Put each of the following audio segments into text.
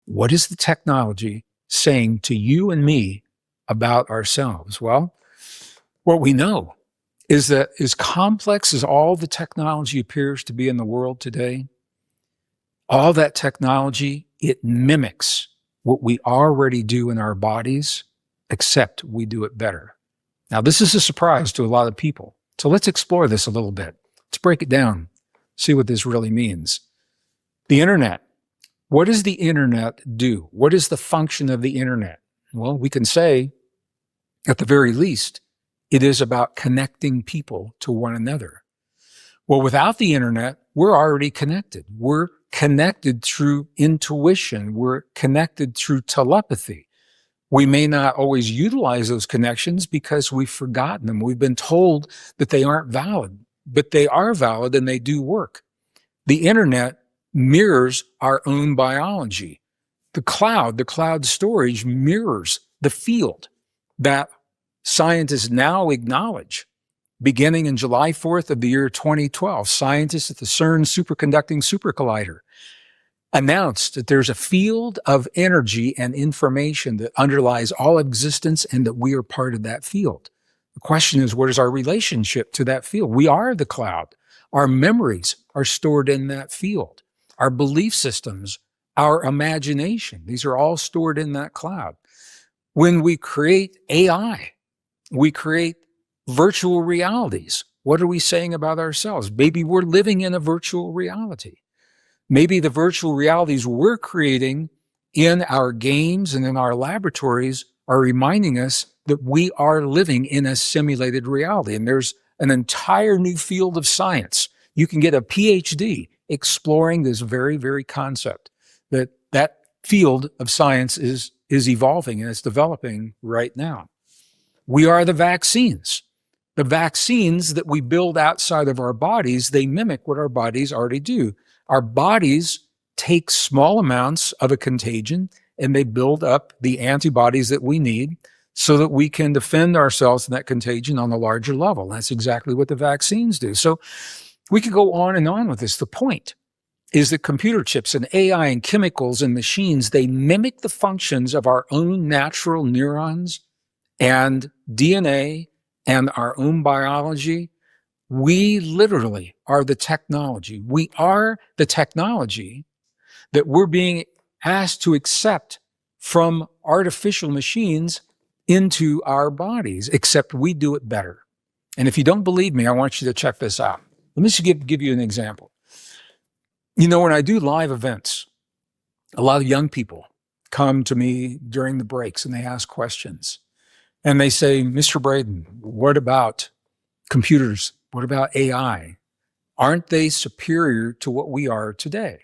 What is the technology saying to you and me about ourselves? Well, what we know is that as complex as all the technology appears to be in the world today, all that technology, it mimics what we already do in our bodies, except we do it better. Now, this is a surprise to a lot of people. So let's explore this a little bit. Let's break it down, see what this really means. The internet. What does the internet do? What is the function of the internet? Well, we can say, at the very least, it is about connecting people to one another. Well, without the internet, we're already connected. We're connected through intuition. We're connected through telepathy. We may not always utilize those connections because we've forgotten them. We've been told that they aren't valid, but they are valid and they do work. The internet mirrors our own biology. The cloud storage mirrors the field that scientists now acknowledge. Beginning in July 4th of the year 2012, scientists at the CERN Superconducting Supercollider announced that there's a field of energy and information that underlies all existence and that we are part of that field. The question is, what is our relationship to that field? We are the cloud. Our memories are stored in that field. Our belief systems, our imagination, these are all stored in that cloud. When we create AI, we create virtual realities. What are we saying about ourselves? Maybe we're living in a virtual reality. Maybe the virtual realities we're creating in our games and in our laboratories are reminding us that we are living in a simulated reality. And there's an entire new field of science. You can get a PhD exploring this very, very concept. That field of science is evolving and it's developing right now. We are the vaccines. The vaccines that we build outside of our bodies, they mimic what our bodies already do. Our bodies take small amounts of a contagion and they build up the antibodies that we need so that we can defend ourselves from that contagion on a larger level. That's exactly what the vaccines do. So we could go on and on with this. The point is that computer chips and AI and chemicals and machines, they mimic the functions of our own natural neurons and DNA and our own biology. We literally are the technology. We are the technology that we're being asked to accept from artificial machines into our bodies, except we do it better. And if you don't believe me, I want you to check this out. Let me just give you an example. You know, when I do live events, a lot of young people come to me during the breaks and they ask questions. And they say, Mr. Braden, what about computers? What about AI? Aren't they superior to what we are today?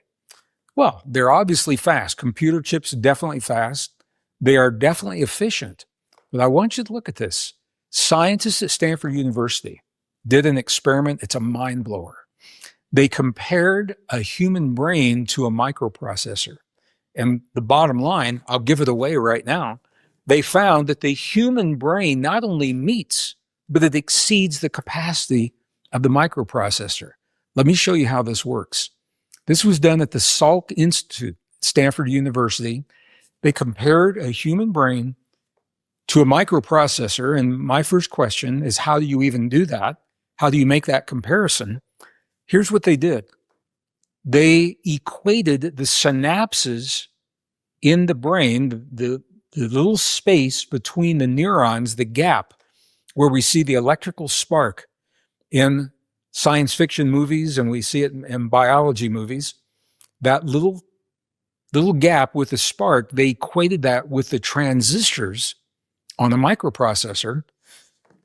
Well, they're obviously fast. Computer chips are definitely fast. They are definitely efficient. But I want you to look at this. Scientists at Stanford University did an experiment. It's a mind blower. They compared a human brain to a microprocessor. And the bottom line, I'll give it away right now, they found that the human brain not only meets, but it exceeds the capacity of the microprocessor. Let me show you how this works. This was done at the Salk Institute at Stanford University. They compared a human brain to a microprocessor. And my first question is, how do you even do that? How do you make that comparison? Here's what they did. They equated the synapses in the brain, the little space between the neurons, the gap where we see the electrical spark in science fiction movies and we see it in biology movies, that little gap with the spark, they equated that with the transistors on a microprocessor.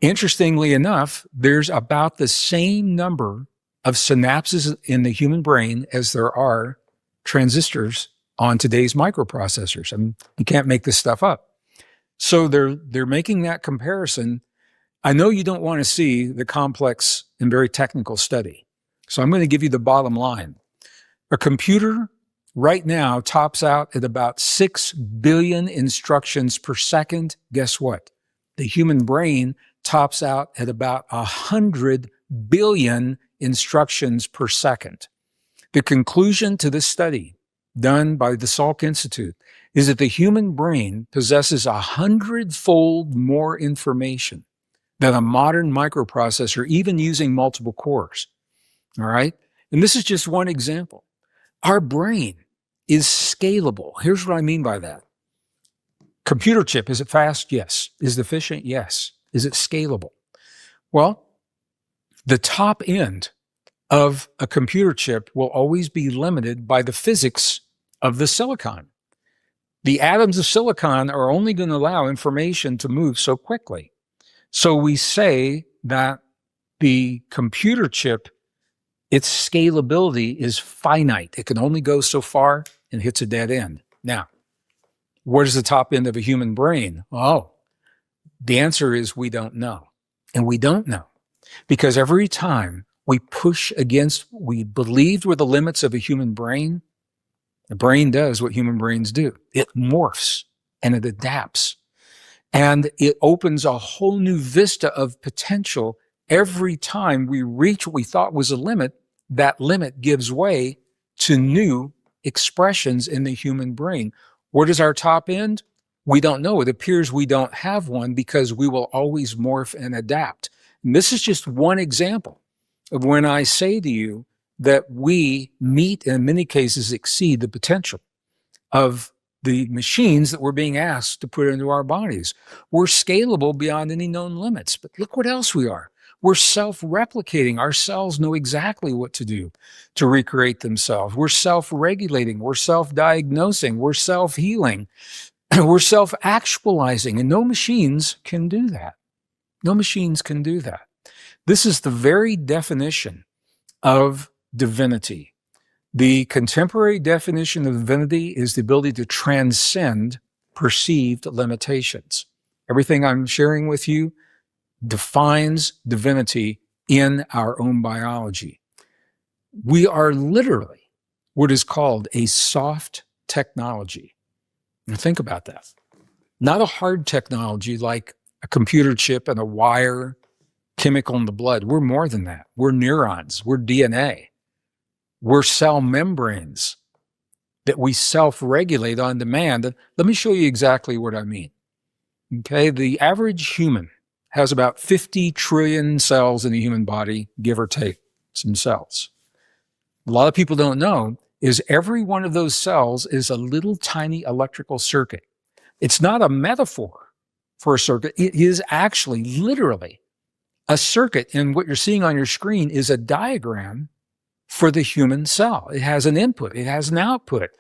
Interestingly enough, there's about the same number of synapses in the human brain as there are transistors on today's microprocessors. I mean, you can't make this stuff up. So they're making that comparison. I know you don't want to see the complex and very technical study. So I'm going to give you the bottom line. A computer right now tops out at about 6 billion instructions per second. Guess what? The human brain tops out at about 100 billion instructions per second. The conclusion to this study done by the Salk Institute is that the human brain possesses 100-fold more information than a modern microprocessor, even using multiple cores. All right? And this is just one example. Our brain is scalable. Here's what I mean by that. Computer chip, is it fast? Yes. Is it efficient? Yes. Is it scalable? Well, the top end of a computer chip will always be limited by the physics of the silicon. The atoms of silicon are only going to allow information to move so quickly. So we say that the computer chip, its scalability is finite. It can only go so far and hits a dead end. Now, where's the top end of a human brain? Oh, the answer is we don't know. And we don't know because every time we push against, we believed were the limits of a human brain, the brain does what human brains do. It morphs and it adapts. And it opens a whole new vista of potential. Every time we reach what we thought was a limit, that limit gives way to new expressions in the human brain. Where does our top end? We don't know. It appears we don't have one because we will always morph and adapt. And this is just one example of when I say to you that we meet, and in many cases exceed, the potential of the machines that we're being asked to put into our bodies. We're scalable beyond any known limits. But look what else we are. We're self-replicating. Our cells know exactly what to do to recreate themselves. We're self-regulating. We're self-diagnosing. We're self-healing. We're self-actualizing. And no machines can do that. No machines can do that. This is the very definition of divinity. The contemporary definition of divinity is the ability to transcend perceived limitations. Everything I'm sharing with you defines divinity in our own biology. We are literally what is called a soft technology. Now think about that. Not a hard technology like a computer chip and a wire, chemical in the blood. We're more than that. We're neurons. We're DNA. We're cell membranes that we self-regulate on demand. Let me show you exactly what I mean. Okay, the average human has about 50 trillion cells in the human body, give or take some cells. A lot of people don't know is every one of those cells is a little tiny electrical circuit. It's not a metaphor for a circuit. It is actually literally a circuit. And what you're seeing on your screen is a diagram for the human cell. It has an input. It has an output.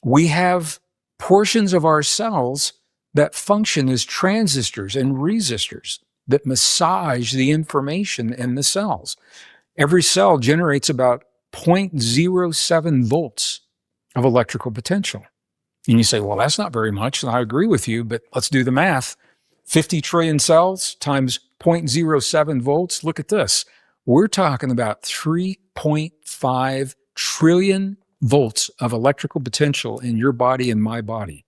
We have portions of our cells that function as transistors and resistors that massage the information in the cells. Every cell generates about 0.07 volts of electrical potential. And you say, well, that's not very much. And I agree with you, but let's do the math. 50 trillion cells times 0.07 volts. Look at this. We're talking about 3.5 trillion volts of electrical potential in your body and my body.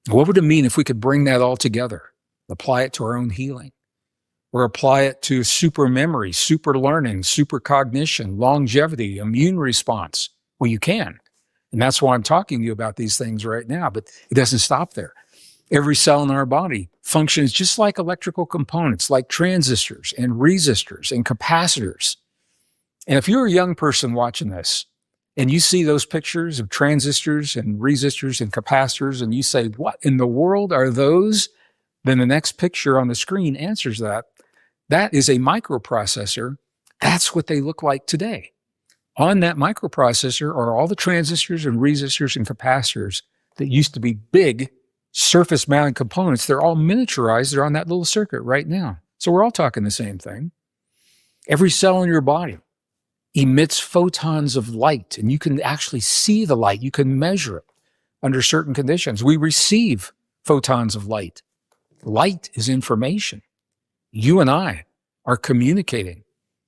What would it mean if we could bring that all together, apply it to our own healing, or apply it to super memory, super learning, super cognition, longevity, immune response? Well, you can. And that's why I'm talking to you about these things right now, but it doesn't stop there. Every cell in our body functions just like electrical components, like transistors and resistors and capacitors. And if you're a young person watching this and you see those pictures of transistors and resistors and capacitors and you say, what in the world are those? Then the next picture on the screen answers that. That is a microprocessor. That's what they look like today. On that microprocessor are all the transistors and resistors and capacitors that used to be big surface-mounted components. They're all miniaturized. They're on that little circuit right now. So we're all talking the same thing. Every cell in your body emits photons of light, and you can actually see the light. You can measure it under certain conditions. We receive photons of light. Light is information. You and I are communicating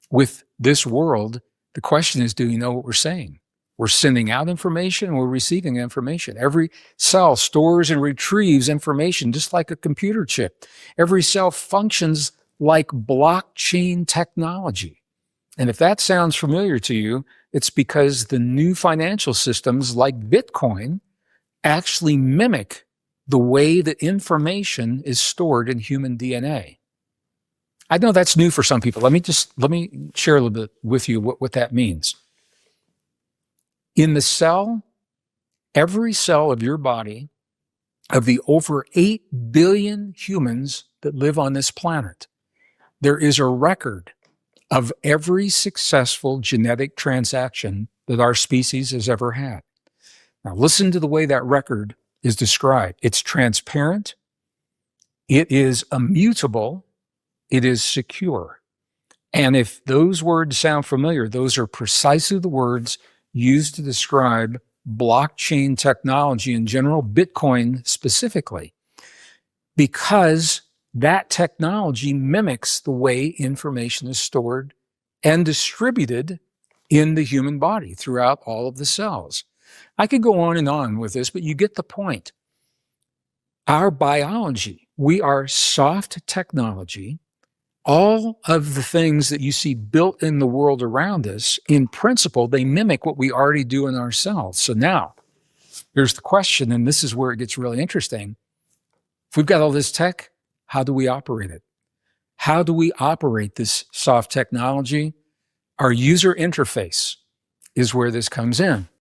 with this world. The question is, do you know what we're saying? We're sending out information, we're receiving information. Every cell stores and retrieves information just like a computer chip. Every cell functions like blockchain technology. And if that sounds familiar to you, it's because the new financial systems like Bitcoin actually mimic the way that information is stored in human DNA. I know that's new for some people. Let me share a little bit with you what that means. In the cell, every cell of your body, of the over 8 billion humans that live on this planet, there is a record of every successful genetic transaction that our species has ever had. Now, listen to the way that record is described. It's transparent, it is immutable, it is secure. And if those words sound familiar, those are precisely the words used to describe blockchain technology in general, Bitcoin specifically, because that technology mimics the way information is stored and distributed in the human body throughout all of the cells. I could go on with this, but you get the point. Our biology, we are soft technology. All of the things that you see built in the world around us, in principle, they mimic what we already do in ourselves. So now, here's the question, and this is where it gets really interesting. If we've got all this tech, how do we operate it? How do we operate this soft technology? Our user interface is where this comes in.